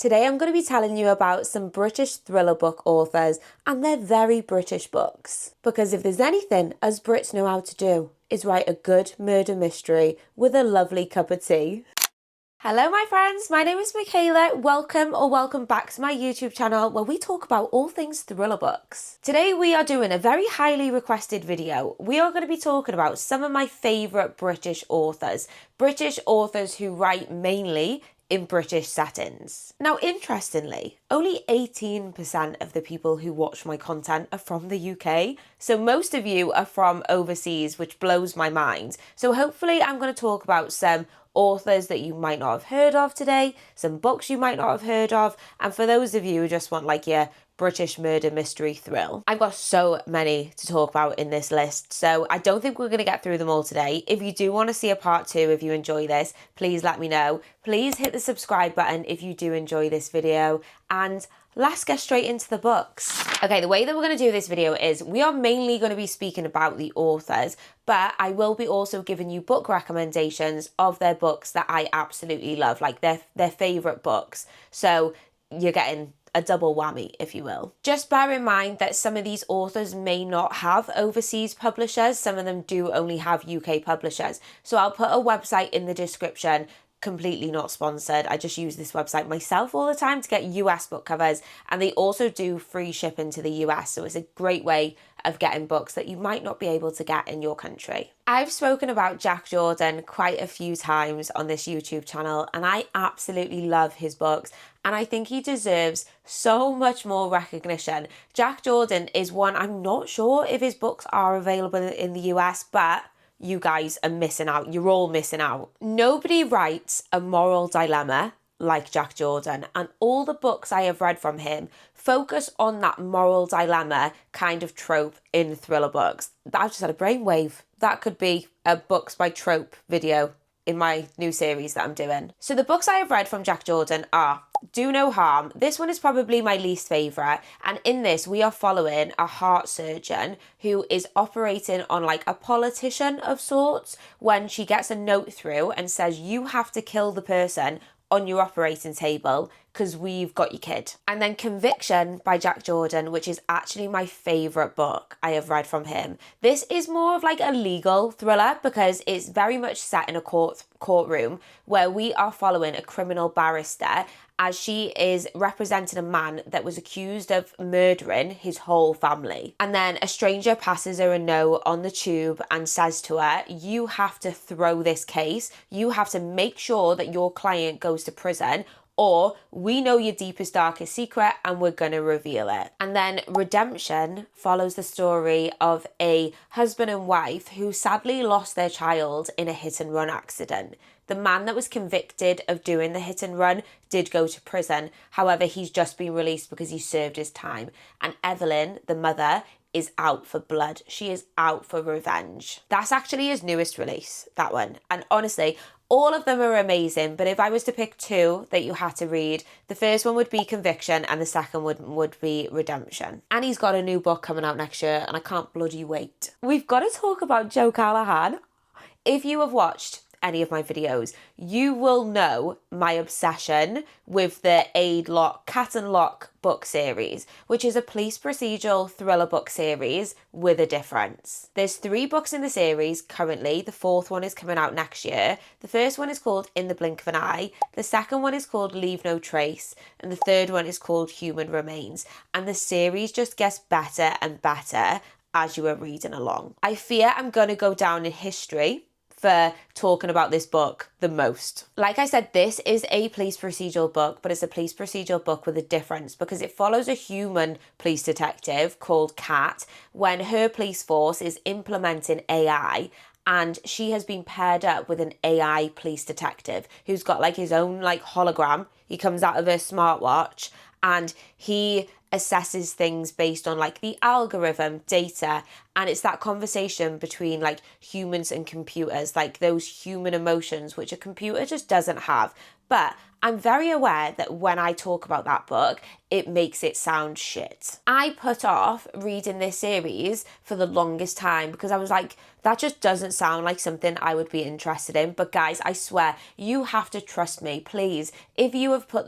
Today I'm going to be telling you about some British thriller book authors and their very British books. Because if there's anything us Brits know how to do, is write a good murder mystery with a lovely cup of tea. Hello my friends, my name is Michaela. Welcome back to my YouTube channel where we talk about all things thriller books. Today we are doing a very highly requested video. We are going to be talking about some of my favourite British authors who write mainly in British settings. Now, interestingly, only 18% of the people who watch my content are from the UK. So most of you are from overseas, which blows my mind. So hopefully I'm going to talk about some authors that you might not have heard of today, some books you might not have heard of, and for those of you who just want like your British murder mystery thrill. I've got so many to talk about in this list, so I don't think we're going to get through them all today. If you do want to see a part 2, if you enjoy this, please let me know. Please hit the subscribe button if you do enjoy this video, and let's get straight into the books. Okay, the way that we're going to do this video is we are mainly going to be speaking about the authors, but I will be also giving you book recommendations of their books that I absolutely love, like their favourite books. So you're getting a double whammy, if you will. Just bear in mind that some of these authors may not have overseas publishers. Some of them do only have UK publishers. So I'll put a website in the description, completely not sponsored. I just use this website myself all the time to get US book covers, and they also do free shipping to the US. So it's a great way of getting books that you might not be able to get in your country. I've spoken about Jack Jordan quite a few times on this YouTube channel, and I absolutely love his books, and I think he deserves so much more recognition. Jack Jordan is one, I'm not sure if his books are available in the US, but you guys are missing out. You're all missing out. Nobody writes a moral dilemma like Jack Jordan, and all the books I have read from him focus on that moral dilemma kind of trope in thriller books. I've just had a brainwave. That could be a books by trope video in my new series that I'm doing. So the books I have read from Jack Jordan are Do No Harm. This one is probably my least favourite, and in this we are following a heart surgeon who is operating on like a politician of sorts when she gets a note through and says you have to kill the person on your operating table because we've got your kid. And then Conviction by Jack Jordan, which is actually my favourite book I have read from him. This is more of like a legal thriller because it's very much set in a courtroom where we are following a criminal barrister as she is representing a man that was accused of murdering his whole family. And then a stranger passes her a note on the tube and says to her, you have to throw this case. You have to make sure that your client goes to prison, or we know your deepest, darkest secret and we're going to reveal it. And then Redemption follows the story of a husband and wife who sadly lost their child in a hit and run accident. The man that was convicted of doing the hit and run did go to prison. However, he's just been released because he served his time. And Evelyn, the mother, is out for blood. She is out for revenge. That's actually his newest release, that one. And honestly, all of them are amazing, but if I was to pick 2 that you had to read, the first one would be Conviction and the second would be Redemption. And he's got a new book coming out next year and I can't bloody wait. We've got to talk about Joe Callaghan. If you have watched any of my videos, you will know my obsession with the Cat and Lock book series, which is a police procedural thriller book series with a difference. There's 3 books in the series currently. The 4th one is coming out next year. The first one is called In the Blink of an Eye. The second one is called Leave No Trace. And the third one is called Human Remains. And the series just gets better and better as you are reading along. I fear I'm going to go down in history for talking about this book the most. Like I said, this is a police procedural book, but it's a police procedural book with a difference because it follows a human police detective called Kat when her police force is implementing AI, and she has been paired up with an AI police detective who's got like his own like hologram. He comes out of her smartwatch and he assesses things based on like the algorithm data, and it's that conversation between like humans and computers, like those human emotions which a computer just doesn't have. But I'm very aware that when I talk about that book, it makes it sound shit. I put off reading this series for the longest time because I was like, that just doesn't sound like something I would be interested in. But guys, I swear, you have to trust me, please. If you have put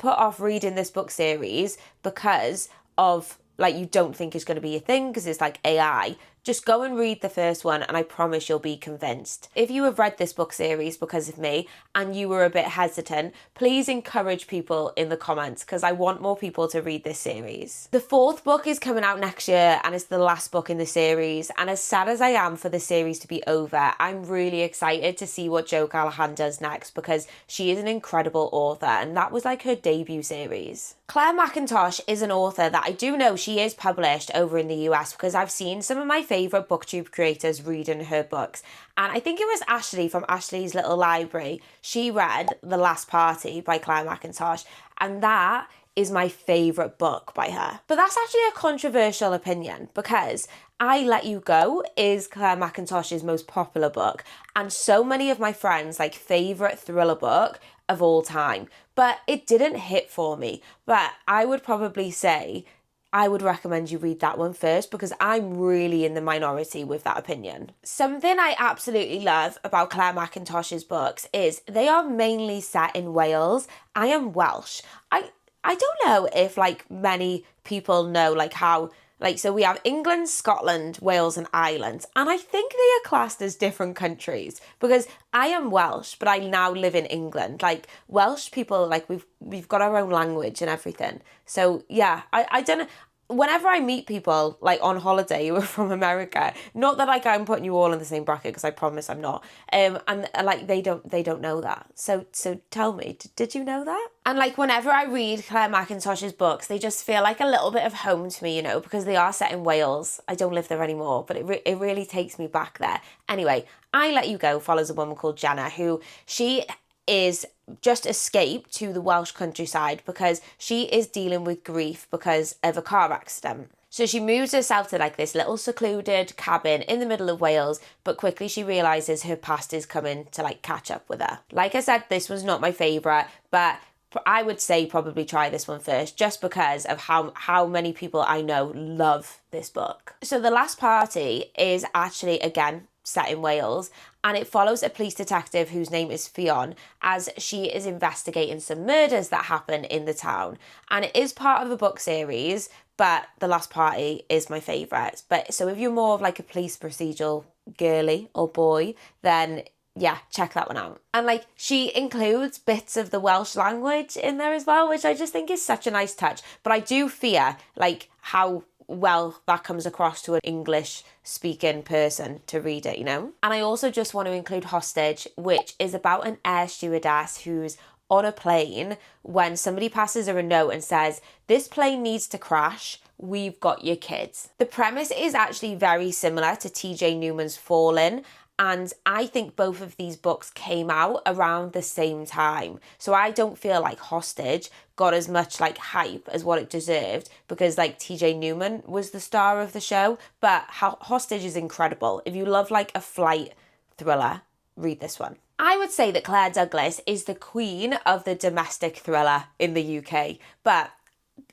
off reading this book series because of like you don't think it's going to be a thing because it's like AI, just go and read the first one and I promise you'll be convinced. If you have read this book series because of me and you were a bit hesitant, please encourage people in the comments because I want more people to read this series. The 4th book is coming out next year and it's the last book in the series, and as sad as I am for the series to be over, I'm really excited to see what Jo Callaghan does next because she is an incredible author and that was like her debut series. Clare Mackintosh is an author that I do know she is published over in the US because I've seen some of my favourite booktube creators reading her books, and I think it was Ashley from Ashley's Little Library. She read The Last Party by Clare Mackintosh, and that is my favourite book by her. But that's actually a controversial opinion because I Let You Go is Clare Mackintosh's most popular book, and so many of my friends' like favourite thriller book of all time, but it didn't hit for me. But I would probably say I would recommend you read that one first because I'm really in the minority with that opinion. Something I absolutely love about Clare Mackintosh's books is they are mainly set in Wales. I am Welsh. I don't know if like many people know like how, like, so we have England, Scotland, Wales and Ireland, and I think they are classed as different countries because I am Welsh, but I now live in England. Like Welsh people, like we've got our own language and everything. So yeah, I don't know. Whenever I meet people like on holiday who are from America, not that like I'm putting you all in the same bracket because I promise I'm not, and like they don't know that. So tell me, did you know that? And like whenever I read Clare Mackintosh's books, they just feel like a little bit of home to me, you know, because they are set in Wales. I don't live there anymore, but it really takes me back there. Anyway, I Let You Go follows a woman called Jenna who she is just escaped to the Welsh countryside because she is dealing with grief because of a car accident. So she moves herself to like this little secluded cabin in the middle of Wales, but quickly she realises her past is coming to like catch up with her. Like I said, this was not my favourite, but I would say probably try this one first just because of how many people I know love this book. So The Last Party is actually, again, set in Wales, and it follows a police detective whose name is Fionn as she is investigating some murders that happen in the town. And it is part of a book series, but The Last Party is my favourite. But so if you're more of like a police procedural girly or boy, then yeah, check that one out. And like she includes bits of the Welsh language in there as well, which I just think is such a nice touch. But I do fear like how well that comes across to an English speaking person to read it, you know? And I also just want to include Hostage, which is about an air stewardess who's on a plane when somebody passes her a note and says, this plane needs to crash, we've got your kids. The premise is actually very similar to TJ Newman's Fallen, and I think both of these books came out around the same time. So I don't feel like Hostage got as much like hype as what it deserved because like TJ Newman was the star of the show. But Hostage is incredible. If you love like a flight thriller, read this one. I would say that Claire Douglas is the queen of the domestic thriller in the UK, but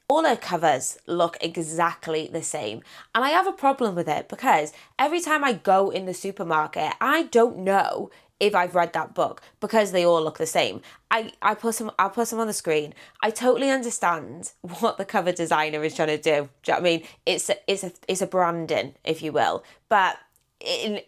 all her covers look exactly the same. And I have a problem with it because every time I go in the supermarket, I don't know if I've read that book because they all look the same. I'll put some on the screen. I totally understand what the cover designer is trying to do. Do you know what I mean? It's a branding, if you will. But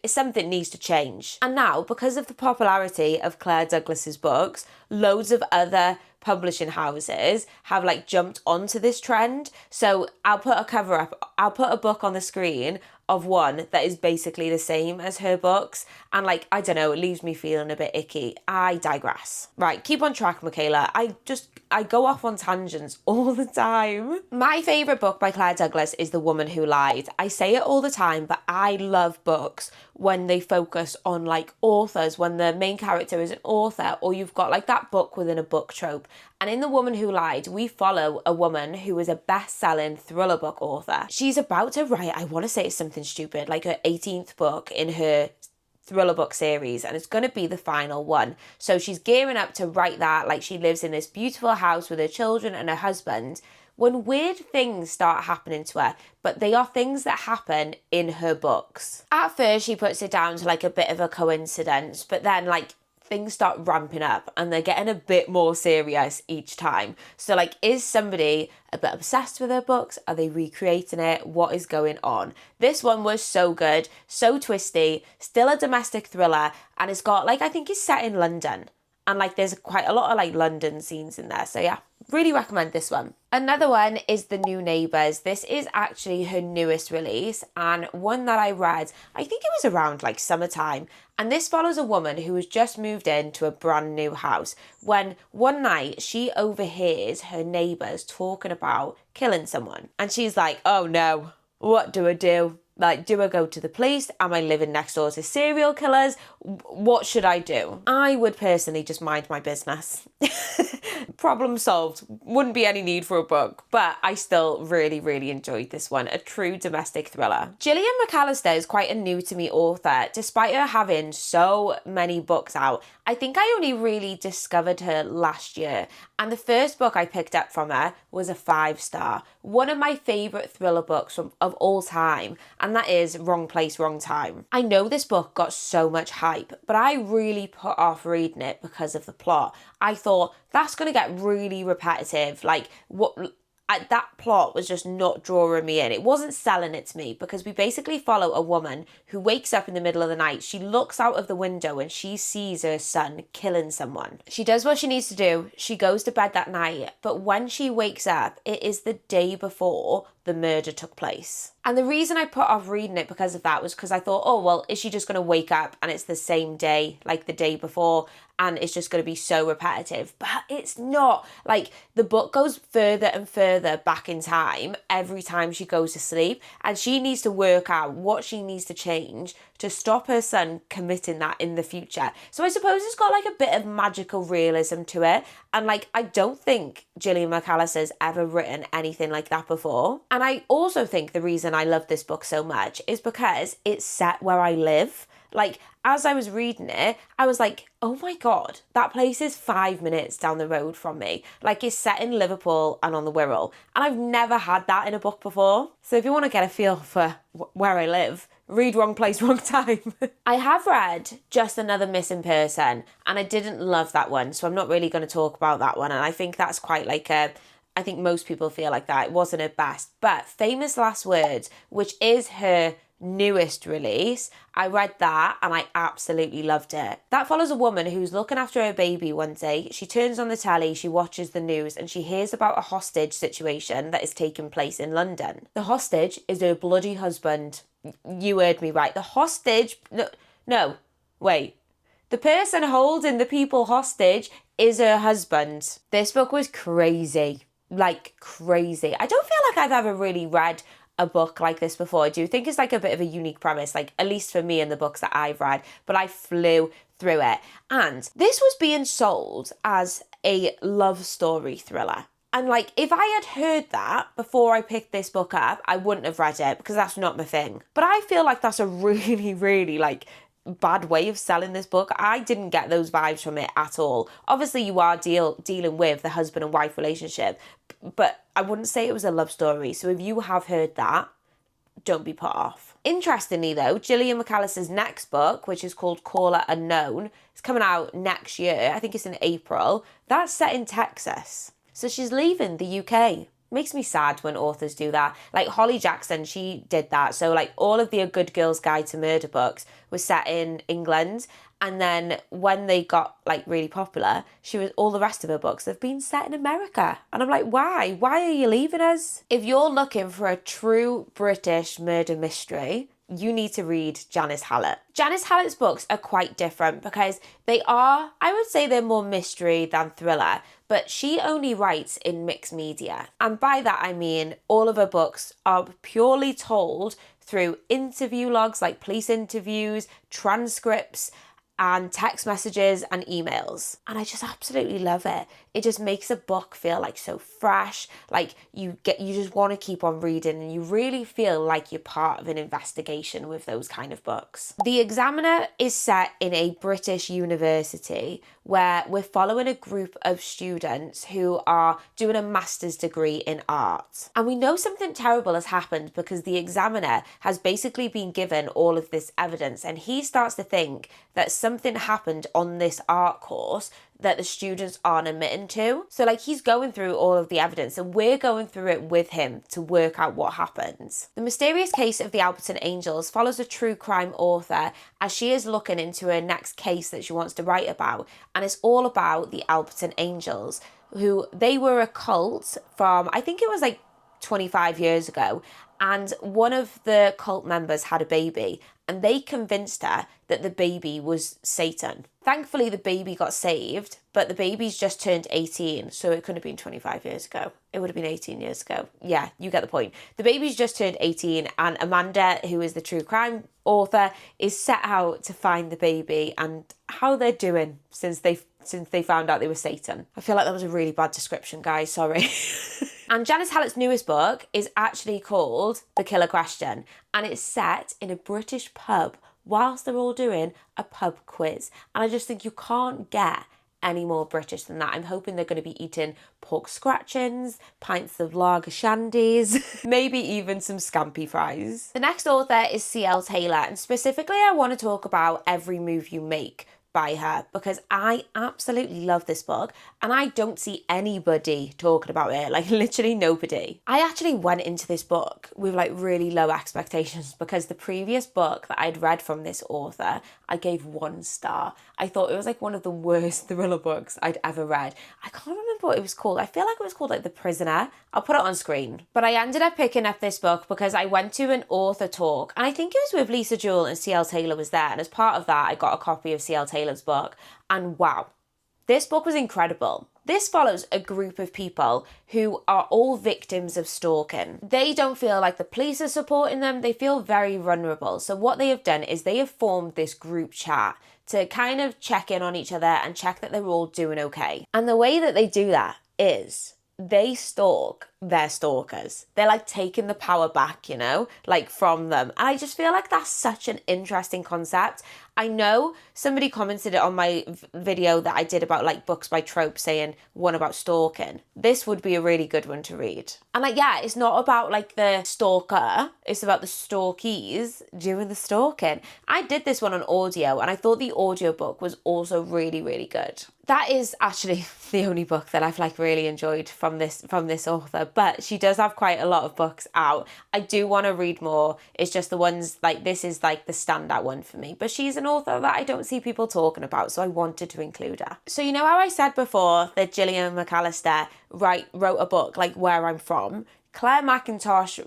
something needs to change. And now, because of the popularity of Claire Douglas's books, loads of other publishing houses have like jumped onto this trend. So I'll put a book on the screen of one that is basically the same as her books, and like, I don't know, it leaves me feeling a bit icky. I digress. Right, keep on track, Michaela. I go off on tangents all the time. My favourite book by Claire Douglas is The Woman Who Lied. I say it all the time, but I love books when they focus on like authors, when the main character is an author, or you've got like that book within a book trope. And in The Woman Who Lied, we follow a woman who is a best-selling thriller book author. She's about to write, I want to say it's something stupid, like her 18th book in her thriller book series, and it's going to be the final one. So she's gearing up to write that. Like, she lives in this beautiful house with her children and her husband when weird things start happening to her, but they are things that happen in her books. At first she puts it down to like a bit of a coincidence, but then like things start ramping up and they're getting a bit more serious each time. So like, is somebody a bit obsessed with her books? Are they recreating it? What is going on? This one was so good, so twisty, still a domestic thriller, and it's got like, I think it's set in London, and like there's quite a lot of like London scenes in there. So yeah, really recommend this one. Another one is The New Neighbours. This is actually her newest release, and one that I read, I think it was around like summertime. And this follows a woman who has just moved into a brand new house when one night she overhears her neighbours talking about killing someone. And she's like, oh no, what do I do? Like, do I go to the police? Am I living next door to serial killers? What should I do? I would personally just mind my business. Problem solved. Wouldn't be any need for a book, but I still really, really enjoyed this one. A true domestic thriller. Gillian McAllister is quite a new to me author. Despite her having so many books out, I think I only really discovered her last year. And the first book I picked up from her was a 5-star. One of my favourite thriller books of all time. And that is Wrong Place, Wrong Time. I know this book got so much hype, but I really put off reading it because of the plot. I thought, that's going to get really repetitive. Like, that plot was just not drawing me in. It wasn't selling it to me, because we basically follow a woman who wakes up in the middle of the night. She looks out of the window and she sees her son killing someone. She does what she needs to do. She goes to bed that night, but when she wakes up, it is the day before the murder took place. And the reason I put off reading it because of that was because I thought, oh, well, is she just going to wake up and it's the same day, like the day before, and it's just going to be so repetitive? But it's not. Like, the book goes further and further back in time every time she goes to sleep, and she needs to work out what she needs to change to stop her son committing that in the future. So I suppose it's got like a bit of magical realism to it. And like, I don't think Gillian McAllister's ever written anything like that before. And I also think the reason I love this book so much is because it's set where I live. Like, as I was reading it, I was like, oh my God, that place is 5 minutes down the road from me. Like, it's set in Liverpool and on the Wirral. And I've never had that in a book before. So if you want to get a feel for where I live, read Wrong Place, Wrong Time. I have read Just Another Missing Person, and I didn't love that one. So I'm not really going to talk about that one. And I think that's quite like I think most people feel like that. It wasn't her best. But Famous Last Words, which is her newest release, I read that and I absolutely loved it. That follows a woman who's looking after her baby one day. She turns on the telly, she watches the news, and she hears about a hostage situation that is taking place in London. The hostage is her bloody husband. You heard me right. The hostage... No, wait. The person holding the people hostage is her husband. This book was crazy. Like, crazy. I don't feel like I've ever really read a book like this before. I do think it's like a bit of a unique premise, like at least for me in the books that I've read, but I flew through it. And this was being sold as a love story thriller. And like, if I had heard that before I picked this book up, I wouldn't have read it because that's not my thing. But I feel like that's a really, really like bad way of selling this book. I didn't get those vibes from it at all. Obviously you are dealing with the husband and wife relationship, but I wouldn't say it was a love story. So if you have heard that, don't be put off. Interestingly though, Gillian McAllister's next book, which is called Caller Unknown, is coming out next year. I think it's in April. That's set in Texas. So she's leaving the UK. Makes me sad when authors do that. Like Holly Jackson, she did that. So like all of the A Good Girl's Guide to Murder books was set in England. And then when they got like really popular, all the rest of her books have been set in America. And I'm like, why? Why are you leaving us? If you're looking for a true British murder mystery, you need to read Janice Hallett. Janice Hallett's books are quite different because I would say they're more mystery than thriller, but she only writes in mixed media. And by that I mean all of her books are purely told through interview logs, like police interviews, transcripts, and text messages and emails. And I just absolutely love it. it just makes a book feel like so fresh, like you just want to keep on reading, and you really feel like you're part of an investigation with those kind of books. The Examiner is set in a British university where we're following a group of students who are doing a master's degree in art. And we know something terrible has happened because the Examiner has basically been given all of this evidence, and he starts to think that something happened on this art course that the students aren't admitting to. So like he's going through all of the evidence and we're going through it with him to work out what happens. The mysterious case of the Alperton Angels follows a true crime author as she is looking into her next case that she wants to write about, and it's all about the Alperton Angels, who they were a cult from, I think it was like 25 years ago, and one of the cult members had a baby and they convinced her that the baby was Satan. Thankfully, the baby got saved, but the baby's just turned 18, so it couldn't have been 25 years ago. It would have been 18 years ago. Yeah, you get the point. The baby's just turned 18, and Amanda, who is the true crime author, is set out to find the baby and how they're doing since they found out they were Satan. I feel like that was a really bad description, guys, sorry. And Janice Hallett's newest book is actually called The Killer Question, and it's set in a British pub whilst they're all doing a pub quiz. And I just think you can't get any more British than that. I'm hoping they're going to be eating pork scratchings, pints of lager shandies, maybe even some scampi fries. The next author is C.L. Taylor, and specifically I want to talk about Every Move You Make by her because I absolutely love this book and I don't see anybody talking about it, like literally nobody. I actually went into this book with like really low expectations because the previous book that I'd read from this author, I gave 1 star. I thought it was like one of the worst thriller books I'd ever read. I can't remember what it was called. I feel like it was called like The Prisoner. I'll put it on screen. But I ended up picking up this book because I went to an author talk and I think it was with Lisa Jewell and C.L. Taylor was there. And as part of that, I got a copy of C.L. Taylor's book. And wow, this book was incredible. This follows a group of people who are all victims of stalking. They don't feel like the police are supporting them. They feel very vulnerable. So what they have done is they have formed this group chat to kind of check in on each other and check that they're all doing okay. And the way that they do that is they stalk their stalkers. They're like taking the power back, you know, like from them. And I just feel like that's such an interesting concept. I know somebody commented it on my video that I did about like books by trope saying one about stalking. This would be a really good one to read. And like, yeah, it's not about like the stalker. It's about the stalkies doing the stalking. I did this one on audio and I thought the audiobook was also really, really good. That is actually the only book that I've like really enjoyed from this author, but she does have quite a lot of books out. I do want to read more. It's just the ones like this is like the standout one for me, but she's an author that I don't see people talking about, so I wanted to include her. So you know how I said before that Gillian McAllister wrote a book like Where I'm From? Clare Mackintosh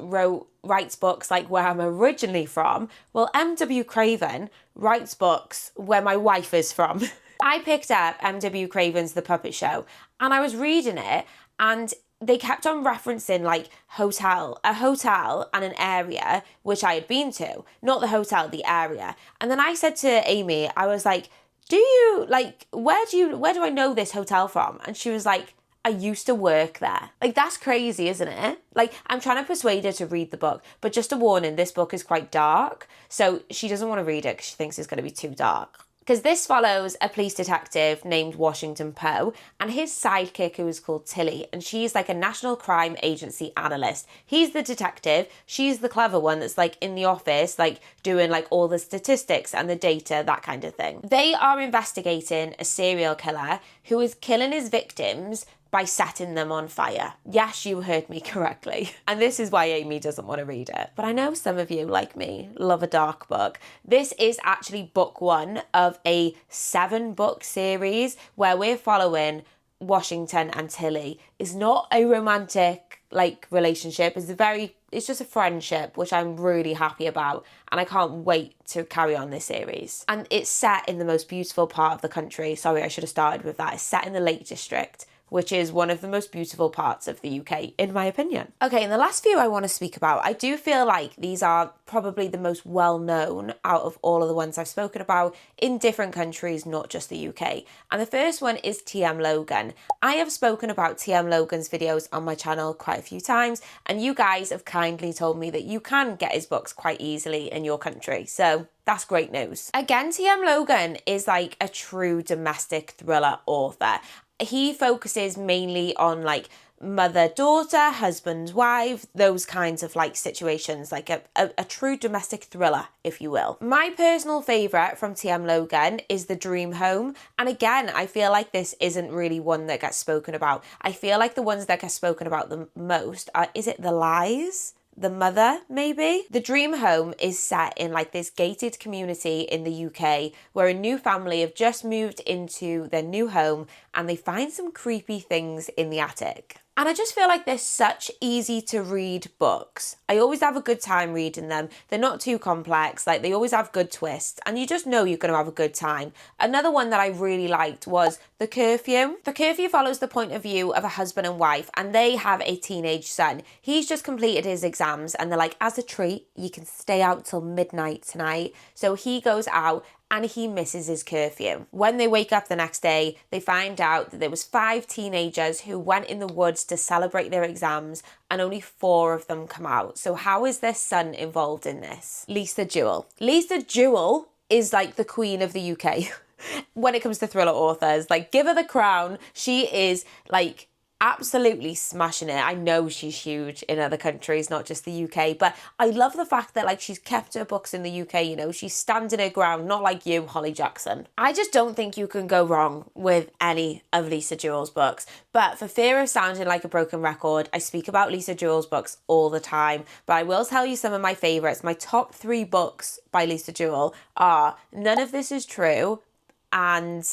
writes books like Where I'm Originally From. Well, M.W. Craven writes books Where My Wife Is From. I picked up M.W. Craven's The Puppet Show and I was reading it and they kept on referencing like a hotel and an area which I had been to, not the hotel, the area. And then I said to Amy, I was like, where do I know this hotel from? And she was like, I used to work there. Like, that's crazy, isn't it? Like, I'm trying to persuade her to read the book, but just a warning, this book is quite dark. So she doesn't want to read it because she thinks it's going to be too dark. Because this follows a police detective named Washington Poe and his sidekick who is called Tilly, and she's like a National Crime Agency analyst. He's the detective, she's the clever one that's like in the office, like doing like all the statistics and the data, that kind of thing. They are investigating a serial killer who is killing his victims by setting them on fire. Yes, you heard me correctly. And this is why Amy doesn't want to read it. But I know some of you, like me, love a dark book. This is actually book 1 of a 7-book series where we're following Washington and Tilly. It's not a romantic like relationship. It's just a friendship, which I'm really happy about. And I can't wait to carry on this series. And it's set in the most beautiful part of the country. Sorry, I should have started with that. It's set in the Lake District, which is one of the most beautiful parts of the UK, in my opinion. Okay, and the last few I want to speak about, I do feel like these are probably the most well-known out of all of the ones I've spoken about in different countries, not just the UK. And the first one is TM Logan. I have spoken about TM Logan's videos on my channel quite a few times, and you guys have kindly told me that you can get his books quite easily in your country. So that's great news. Again, TM Logan is like a true domestic thriller author. He focuses mainly on like mother-daughter, husband-wife, those kinds of like situations, like a true domestic thriller, if you will. My personal favourite from TM Logan is The Dream Home. And again, I feel like this isn't really one that gets spoken about. I feel like the ones that get spoken about the most are, is it The Lies? The Mother, maybe? The Dream Home is set in like this gated community in the UK where a new family have just moved into their new home and they find some creepy things in the attic. And I just feel like they're such easy to read books. I always have a good time reading them. They're not too complex, like they always have good twists and you just know you're going to have a good time. Another one that I really liked was The Curfew. The Curfew follows the point of view of a husband and wife and they have a teenage son. He's just completed his exams and they're like, as a treat, you can stay out till midnight tonight. So he goes out and he misses his curfew. When they wake up the next day, they find out that there was 5 teenagers who went in the woods to celebrate their exams and only 4 of them come out. So how is their son involved in this? Lisa Jewell. Lisa Jewell is like the queen of the UK when it comes to thriller authors. Like, give her the crown. She is like absolutely smashing it. I know she's huge in other countries, not just the UK, but I love the fact that like she's kept her books in the UK, you know, she's standing her ground, not like you, Holly Jackson. I just don't think you can go wrong with any of Lisa Jewell's books, but for fear of sounding like a broken record, I speak about Lisa Jewell's books all the time, but I will tell you some of my favourites. My top 3 books by Lisa Jewell are None of This Is True and...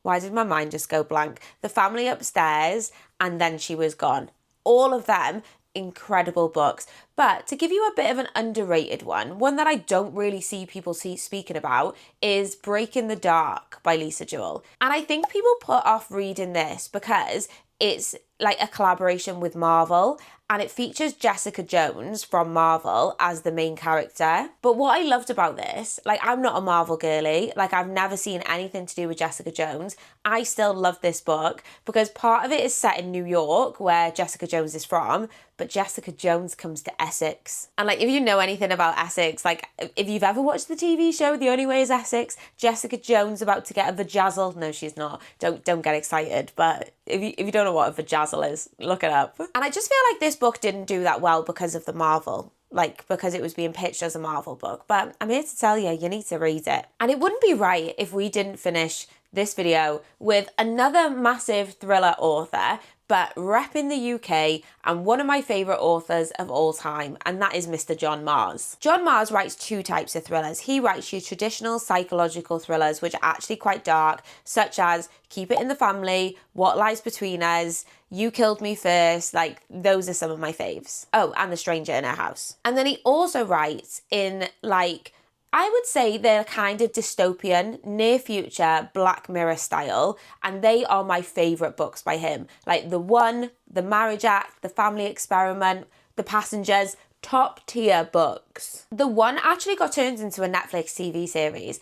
why did my mind just go blank? The Family Upstairs, and Then She Was Gone. All of them, incredible books. But to give you a bit of an underrated one that I don't really see people speaking about is Break in the Dark by Lisa Jewell. And I think people put off reading this because it's like a collaboration with Marvel and it features Jessica Jones from Marvel as the main character. But what I loved about this, like I'm not a Marvel girly, like I've never seen anything to do with Jessica Jones. I still love this book because part of it is set in New York where Jessica Jones is from, but Jessica Jones comes to Essex. And like, if you know anything about Essex, like if you've ever watched the TV show The Only Way is Essex, Jessica Jones about to get a vajazzle. No, she's not. Don't get excited. But if you don't know what a vajazzle is, look it up. And I just feel like this book didn't do that well because of the Marvel. Like, because it was being pitched as a Marvel book. But I'm here to tell you, you need to read it. And it wouldn't be right if we didn't finish this video with another massive thriller author, but repping the UK and one of my favourite authors of all time, and that is Mr. John Marrs. John Marrs writes 2 types of thrillers. He writes your traditional psychological thrillers, which are actually quite dark, such as Keep It in the Family, What Lies Between Us, You Killed Me First, like those are some of my faves. Oh, and The Stranger in Her House. And then he also writes in like, I would say they're kind of dystopian, near future, Black Mirror style, and they are my favourite books by him. Like The One, The Marriage Act, The Family Experiment, The Passengers, top tier books. The One actually got turned into a Netflix TV series.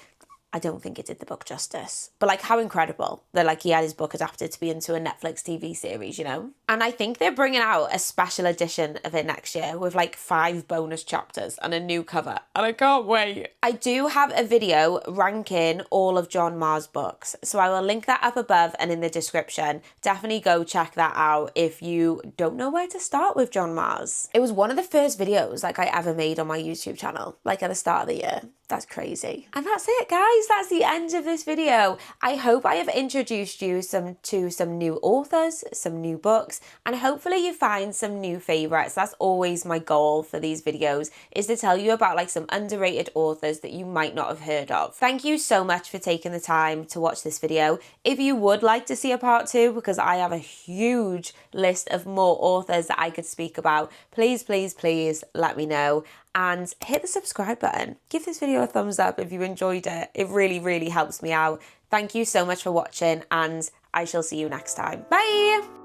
I don't think it did the book justice. But like, how incredible that like he had his book adapted to be into a Netflix TV series, you know? And I think they're bringing out a special edition of it next year with like 5 bonus chapters and a new cover. And I can't wait. I do have a video ranking all of John Marrs' books. So I will link that up above and in the description. Definitely go check that out if you don't know where to start with John Marrs. It was one of the first videos like I ever made on my YouTube channel, like at the start of the year. That's crazy. And that's it, guys. That's the end of this video. I hope I have introduced you to some new authors, some new books, and hopefully you find some new favorites. That's always my goal for these videos, is to tell you about like some underrated authors that you might not have heard of. Thank you so much for taking the time to watch this video. If you would like to see a part 2, because I have a huge list of more authors that I could speak about, please, please, please let me know. And hit the subscribe button. Give this video a thumbs up if you enjoyed it. It really, really helps me out. Thank you so much for watching and I shall see you next time. Bye!